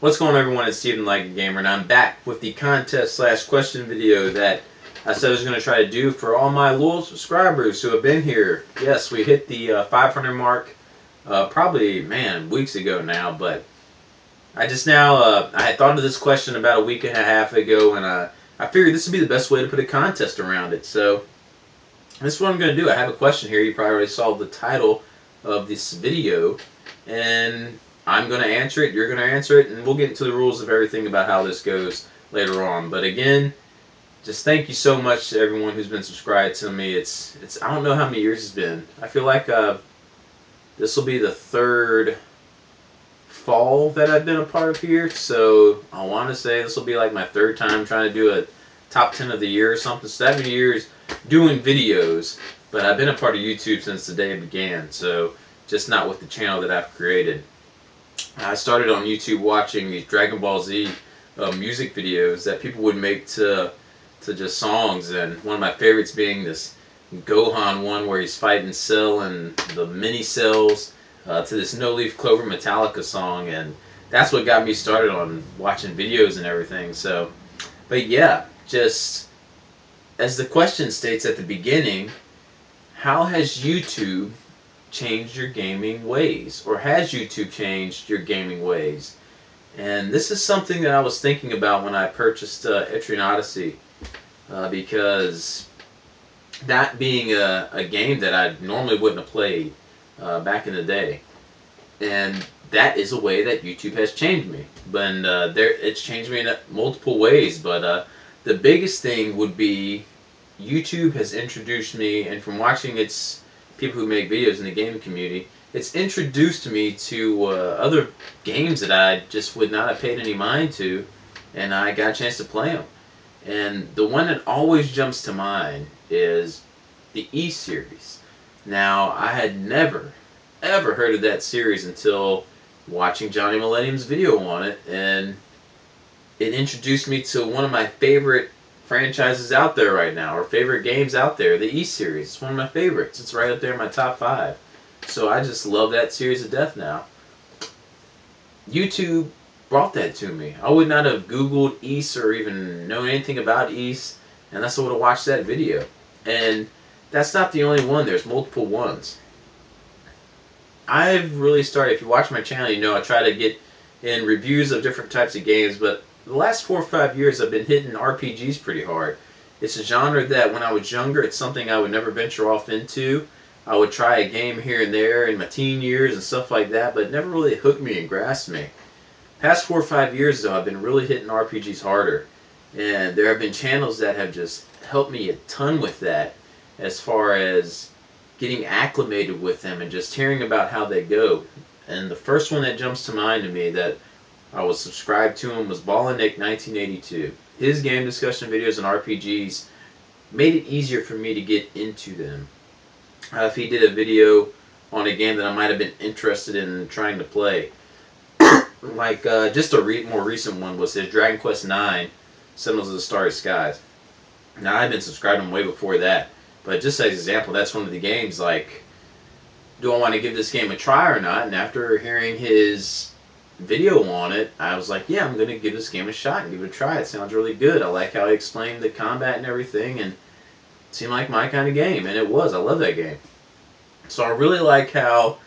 What's going on, everyone? It's Steven Like a Gamer, and I'm back with the contest slash question video that I said I was going to try to do for all my loyal subscribers who have been here. Yes, we hit the 500 mark probably, man, weeks ago now, but I just now, I had thought of this question about a week and a half ago, and I figured this would be the best way to put a contest around it. So this is what I'm going to do. I have a question here. You probably already saw the title of this video, and I'm going to answer it, you're going to answer it, and we'll get into the rules of everything about how this goes later on. But again, just thank you so much to everyone who's been subscribed to me. It's I don't know how many years it's been. I feel like this will be the third fall that I've been a part of here, so I want to say this will be like my third time trying to do a top 10 of the year or something. 7 years doing videos, but I've been a part of YouTube since the day it began, so just not with the channel that I've created. I started on YouTube watching these Dragon Ball Z music videos that people would make to just songs, and one of my favorites being this Gohan one where he's fighting Cell and the mini cells, to this No Leaf Clover Metallica song, and that's what got me started on watching videos and everything. So, but yeah, just as the question states at the beginning, how has YouTube changed your gaming ways, or has YouTube changed your gaming ways? And this is something that I was thinking about when I purchased Etrian Odyssey, because that being a game that I normally wouldn't have played back in the day, and that is a way that YouTube has changed me. But it's changed me in multiple ways. But the biggest thing would be YouTube has introduced me, and from watching its people who make videos in the gaming community, it's introduced me to other games that I just would not have paid any mind to, and I got a chance to play them. And the one that always jumps to mind is the E series. Now, I had never, ever heard of that series until watching Johnny Millennium's video on it, and it introduced me to one of my favorite franchises out there right now, or favorite games out there, the E series. It's one of my favorites. It's right up there in my top 5. So I just love that series of death now. YouTube brought that to me. I would not have Googled Ys or even known anything about Ys unless I would have watched that video. And that's not the only one. There's multiple ones. I've really started, if you watch my channel, you know I try to get in reviews of different types of games, but the last 4 or 5 years I've been hitting RPGs pretty hard. It's a genre that when I was younger, it's something I would never venture off into. I would try a game here and there in my teen years and stuff like that, but it never really hooked me and grasped me. Past 4 or 5 years though, I've been really hitting RPGs harder, and there have been channels that have just helped me a ton with that, as far as getting acclimated with them and just hearing about how they go. And the first one that jumps to mind to me that I was subscribed to him was Ball and Nick 1982. His game discussion videos and RPGs made it easier for me to get into them. If he did a video on a game that I might have been interested in trying to play, like just a more recent one was his Dragon Quest IX, Sentinels of the Starry Skies. Now, I've been subscribed to him way before that, but just as an example, that's one of the games, like, do I want to give this game a try or not? And after hearing his video on it, I was like, yeah, I'm going to give this game a shot and give it a try. It sounds really good. I like how he explained the combat and everything, and it seemed like my kind of game, and it was. I love that game. So I really like how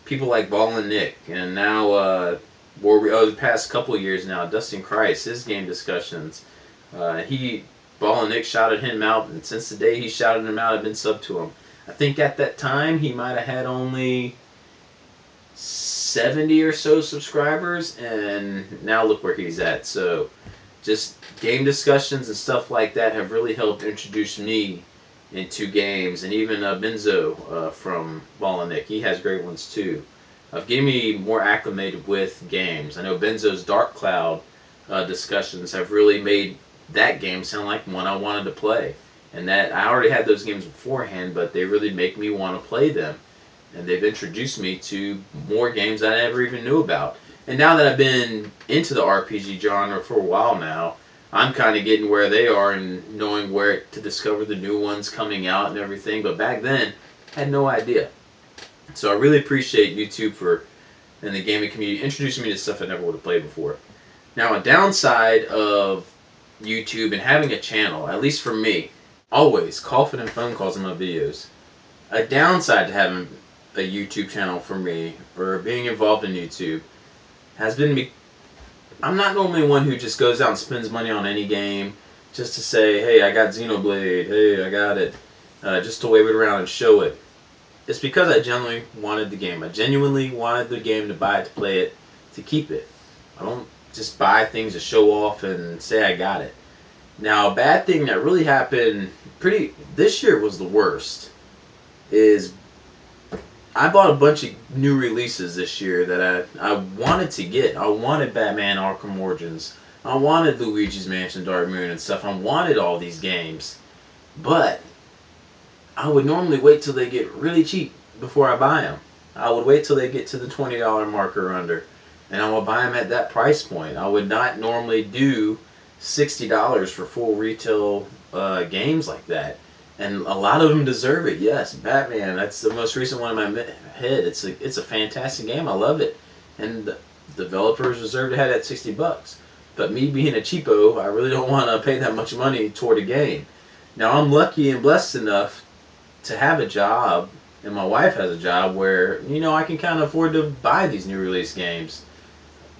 people like Ball and Nick, and now, the past couple of years now, Dustin Christ, his game discussions, Ball and Nick shouted him out, and since the day he shouted him out, I've been subbed to him. I think at that time he might have had only 70 or so subscribers, and now look where he's at. So just game discussions and stuff like that have really helped introduce me into games, and even Benzo from Ball and Nick, he has great ones too, of getting me more acclimated with games. I know Benzo's Dark Cloud discussions have really made that game sound like one I wanted to play, and that I already had those games beforehand, but they really make me want to play them, and they've introduced me to more games I never even knew about. And now that I've been into the RPG genre for a while now, I'm kind of getting where they are and knowing where to discover the new ones coming out and everything, but back then I had no idea. So I really appreciate YouTube and the gaming community introducing me to stuff I never would have played before. Now, a downside of YouTube and having a channel, at least for me, always coughing and phone calls in my videos. A downside to having a YouTube channel for me, or being involved in YouTube, has been me. I'm not normally one who just goes out and spends money on any game just to say, hey, I got Xenoblade, hey, I got it, just to wave it around and show it. It's because I genuinely wanted the game. I genuinely wanted the game to buy it, to play it, to keep it. I don't just buy things to show off and say I got it. Now, a bad thing that really happened this year was the worst, is I bought a bunch of new releases this year that I wanted to get. I wanted Batman Arkham Origins. I wanted Luigi's Mansion Dark Moon and stuff. I wanted all these games. But I would normally wait till they get really cheap before I buy them. I would wait till they get to the $20 mark or under, and I would buy them at that price point. I would not normally do $60 for full retail games like that. And a lot of them deserve it. Yes, Batman. That's the most recent one in my head. It's a fantastic game. I love it, and the developers deserve to have that $60. But me being a cheapo, I really don't want to pay that much money toward a game. Now I'm lucky and blessed enough to have a job, and my wife has a job where I can kind of afford to buy these new release games.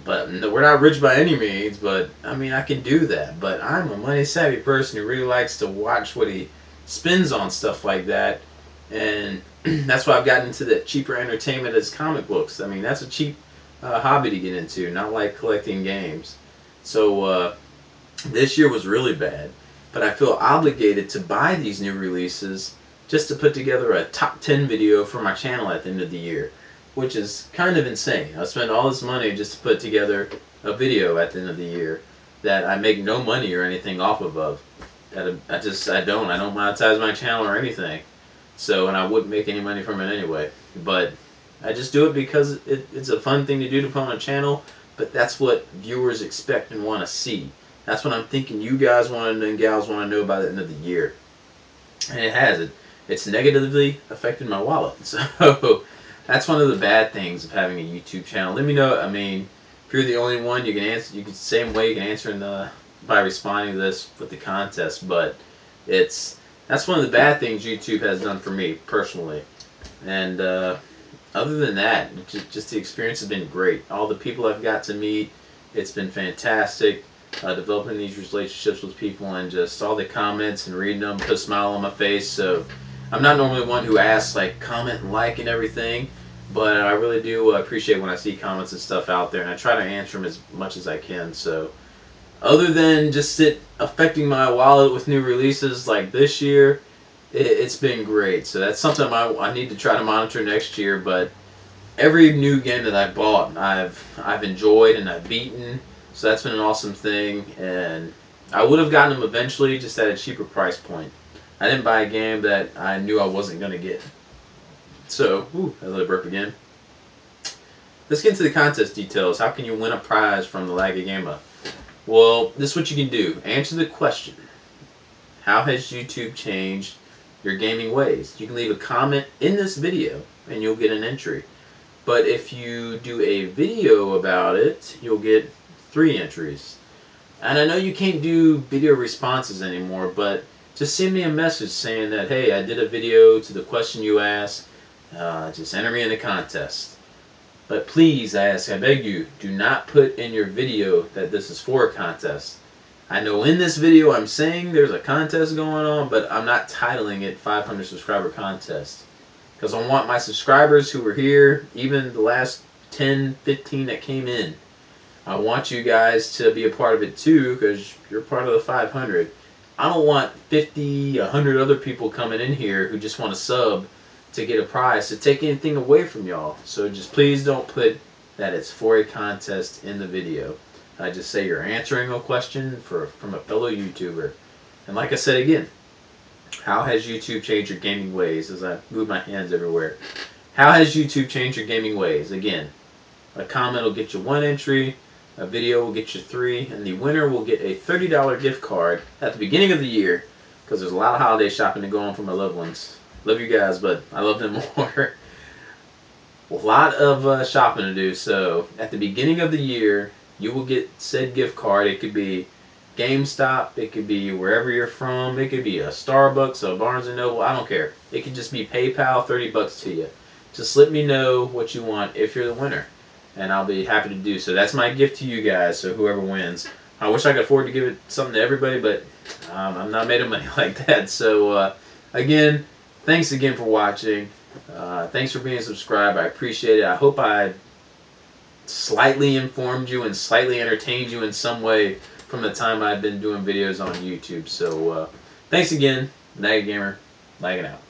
But we're not rich by any means. But I mean, I can do that. But I'm a money savvy person who really likes to watch what he spends on stuff like that, and that's why I've gotten into that cheaper entertainment as comic books. I mean, that's a cheap hobby to get into, not like collecting games. So this year was really bad, but I feel obligated to buy these new releases just to put together a top 10 video for my channel at the end of the year, which is kind of insane. I spend all this money just to put together a video at the end of the year that I make no money or anything off of. I don't monetize my channel or anything. So, and I wouldn't make any money from it anyway. But I just do it because it's a fun thing to do to put on a channel. But that's what viewers expect and want to see. That's what I'm thinking you guys want and gals want to know by the end of the year. And it has. It's negatively affected my wallet. So that's one of the bad things of having a YouTube channel. Let me know. I mean, if you're the only one, you can answer. You can same way you can answer in the by responding to this with the contest. But that's one of the bad things YouTube has done for me personally. And other than that, just the experience has been great. All the people I've got to meet, it's been fantastic. Developing these relationships with people, and just all the comments and reading them put a smile on my face. So I'm not normally one who asks like comment and like and everything, but I really do appreciate when I see comments and stuff out there, and I try to answer them as much as I can. So other than just it affecting my wallet with new releases like this year, it's been great. So that's something I need to try to monitor next year. But every new game that I bought, I've enjoyed and I've beaten. So that's been an awesome thing. And I would have gotten them eventually, just at a cheaper price point. I didn't buy a game that I knew I wasn't going to get. So, I let it burp again. Let's get into the contest details. How can you win a prize from the Laggy Gamer? Well, this is what you can do. Answer the question. How has YouTube changed your gaming ways? You can leave a comment in this video and you'll get an entry. But if you do a video about it, you'll get 3 entries. And I know you can't do video responses anymore, but just send me a message saying that, hey, I did a video to the question you asked. Just enter me in the contest. But please, I beg you, do not put in your video that this is for a contest. I know in this video I'm saying there's a contest going on, but I'm not titling it 500 subscriber contest. Because I want my subscribers who are here, even the last 10, 15 that came in, I want you guys to be a part of it too, because you're part of the 500. I don't want 50, 100 other people coming in here who just want to sub to get a prize to take anything away from y'all. So just please don't put that it's for a contest in the video. I just say you're answering a question from a fellow YouTuber. And like I said again, how has YouTube changed your gaming ways? As I move my hands everywhere. How has YouTube changed your gaming ways? Again, a comment will get you 1 entry, a video will get you 3, and the winner will get a $30 gift card at the beginning of the year, because there's a lot of holiday shopping to go on for my loved ones. Love you guys, but I love them more. A lot of shopping to do. So at the beginning of the year, you will get said gift card. It could be GameStop, it could be wherever you're from, it could be a Starbucks, a Barnes & Noble, I don't care. It could just be PayPal, 30 bucks to you. Just let me know what you want if you're the winner, and I'll be happy to do so. That's my gift to you guys, so whoever wins. I wish I could afford to give it something to everybody, but I'm not made of money like that. So, again, thanks again for watching. Thanks for being subscribed. I appreciate it. I hope I slightly informed you and slightly entertained you in some way from the time I've been doing videos on YouTube. So, thanks again. Night Gamer, lagging out.